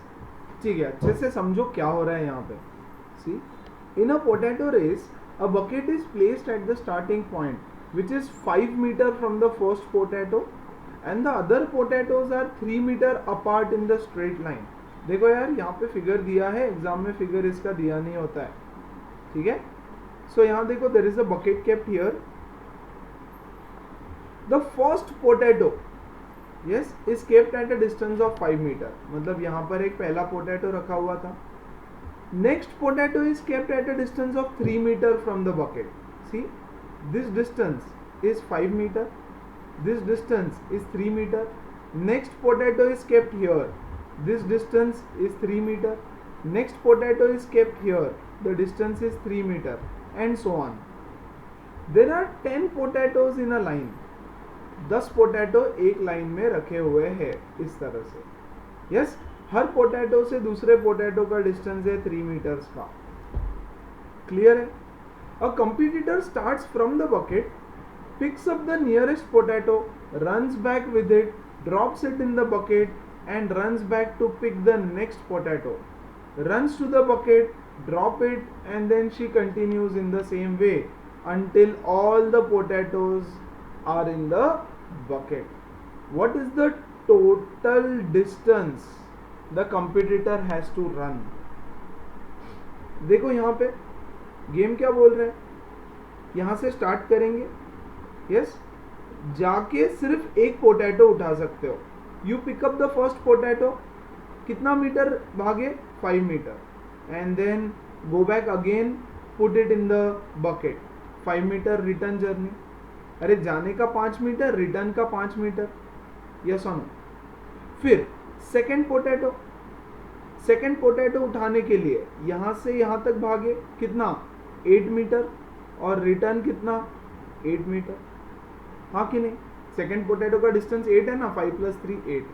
ठीक है, अच्छे से समझो क्या हो रहा है यहाँ पे. See, in a potato race a bucket is placed at the starting point which is 5 metre from the first potato and the other potatoes are 3 metre apart in the straight line. देखो यार यहाँ पे figure दिया है, exam में figure इसका दिया नहीं होता है, ठीक है. सो यहाँ देखो, there is a bucket kept here. The first potato yes is kept at a distance of 5 meter. मतलब यहाँ पर एक पहला पोटैटो रखा हुआ था. Next potato is kept at a distance of 3 meter from the bucket. See, this distance is 5 meter. This distance is 3 meter. Next potato is kept here. This distance is 3 meter. Next potato is kept here. The distance is 3 meter, and so on. There are 10 potatoes in a line. 10 potato एक line में रखे हुए हैं इस तरह से. Yes, हर potato से दूसरे पोटैटो का डिस्टेंस है 3 मीटर्स का. क्लियर है? A competitor starts from the bucket, picks up the nearest potato, runs back with it, drops it in the bucket and runs back to pick the next potato, runs to the bucket, drop it, and then she continues in the same way until all the potatoes are in the bucket. What is the total distance the competitor has to run? देखो यहाँ पे game क्या बोल रहे हैं. यहाँ से start करेंगे, यस, जाके सिर्फ एक पोटैटो उठा सकते हो. You pick up the first potato, कितना मीटर भागे, 5 meter, and then go back again, put it in the bucket, 5 meter return journey. अरे जाने का 5 मीटर, रिटर्न का 5 मीटर. यस और नो? फिर सेकेंड पोटैटो उठाने के लिए यहाँ से यहाँ तक भागे, कितना, 8 मीटर, और रिटर्न कितना, 8 मीटर. हाँ कि नहीं? सेकेंड पोटैटो का डिस्टेंस 8 है ना, 5 + 3 8.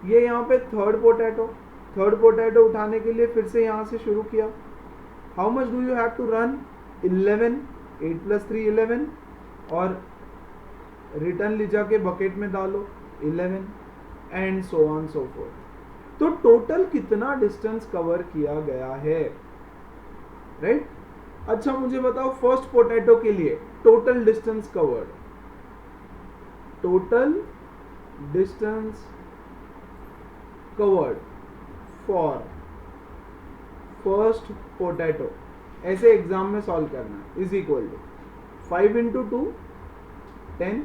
ये यहाँ पे थर्ड पोटैटो उठाने के लिए फिर से यहाँ से शुरू किया. How much do you have to run? 11, 8 + 3 11, और रिटर्न ले जाके बकेट में डालो 11, and so on so fourth. तो टोटल कितना डिस्टेंस कवर किया गया है, राइट? अच्छा मुझे बताओ, फर्स्ट पोटैटो के लिए total distance covered, total distance covered for first potato, ऐसे एग्जाम में सॉल्व करना, is equal to 5 × 2 10.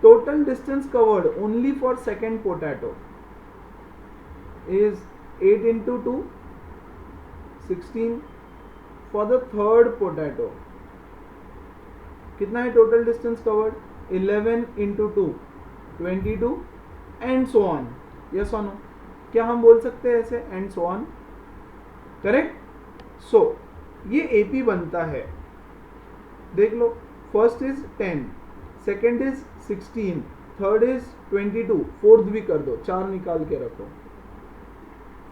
Total distance covered only for second potato is 8 × 2 16. For the third potato कितना है total distance covered? 11 × 2 22, and so on. Yes और no? क्या हम बोल सकते हैं ऐसे, and so on? Correct. So ये AP बनता है. देख लो, first is 10, second is 16, third is 22, fourth भी कर दो, 4 निकाल के रखो.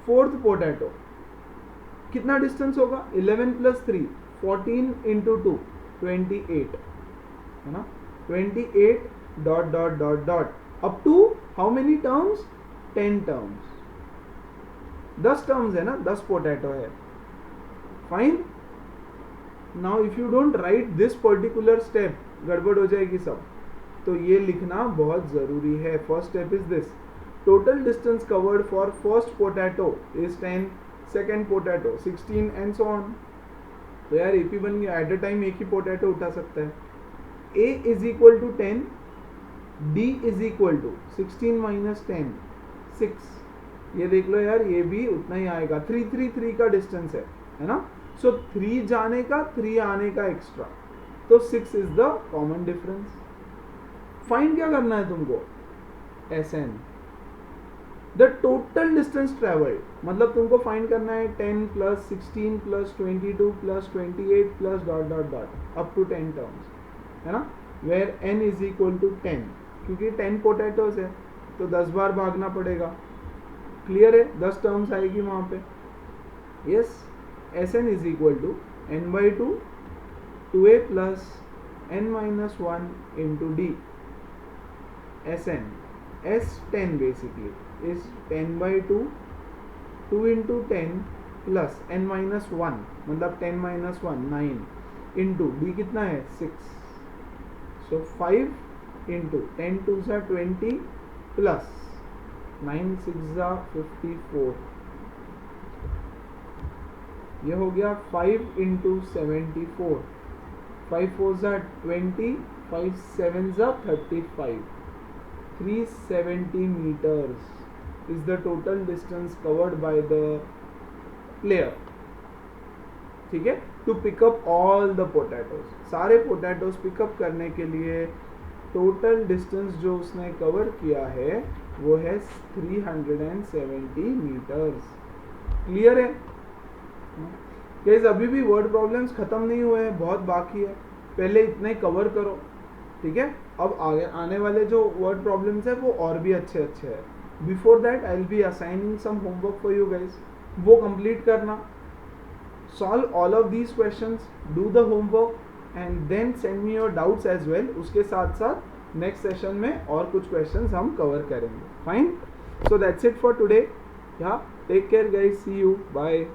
फोर्थ पोटैटो कितना डिस्टेंस होगा? 11 + 3 14 into 2 28 है ना, 28 dot dot dot dot up to how many terms, 10 terms, 10 terms है ना, 10 पोटैटो है. Fine. Now if you don't write this particular step, गड़बड़ हो जाएगी सब. तो ये लिखना बहुत जरूरी है. First step is this, total distance covered for first potato is 10, second potato 16 and so on. तो यार एपी बन गया. एट अ टाइम एक ही पोटैटो उठा सकता है. A is equal to 10, D is equal to 16 minus 10 6. ये देख लो यार, ये भी उतना ही आएगा. 3 3 3 का डिस्टेंस है ना. सो 3 जाने का 3 आने का एक्स्ट्रा, तो 6 is the common difference. Find क्या करना है तुमको, Sn, the total distance travelled. मतलब तुमको फाइंड करना है 10 plus 16 plus 22 plus 28 plus dot dot dot up to 10 terms, है ना. Where n is equal to 10, क्योंकि 10 पोटैटोज है तो 10 बार भागना पड़ेगा. क्लियर है, 10 टर्म्स आएगी वहां पे. Yes, Sn is equal to n by 2 2a plus n minus 1 into D. Sn S10 basically is 10 by 2 2 into 10 plus n minus 1, मतलब 10 minus 1 9 into d कितना है 6. So 5 into 10 to 20 plus 9 6 54. ये हो गया 5 into 74. 5 4 20, 5 7 35. 370 meters is the total distance covered by the player. ठीक है, to pick up all the potatoes. सारे potatoes pick up करने के लिए टोटल डिस्टेंस जो उसने कवर किया है वो है 370 मीटर्स. क्लियर है गाइस. अभी भी वर्ड प्रॉब्लम्स खत्म नहीं हुए हैं, बहुत बाकी है. पहले इतने कवर करो, ठीक है. अब आगे आने वाले जो वर्ड प्रॉब्लम्स है वो और भी अच्छे अच्छे हैं. Before that I will be assigning some homework for you guys. वो कंप्लीट करना, solve all of these questions, do the homework and then send me your doubts as well. उसके साथ साथ नेक्स्ट सेशन में और कुछ क्वेश्चंस हम cover करेंगे. Fine. So that's it for today. Yeah take care guys, see you, bye.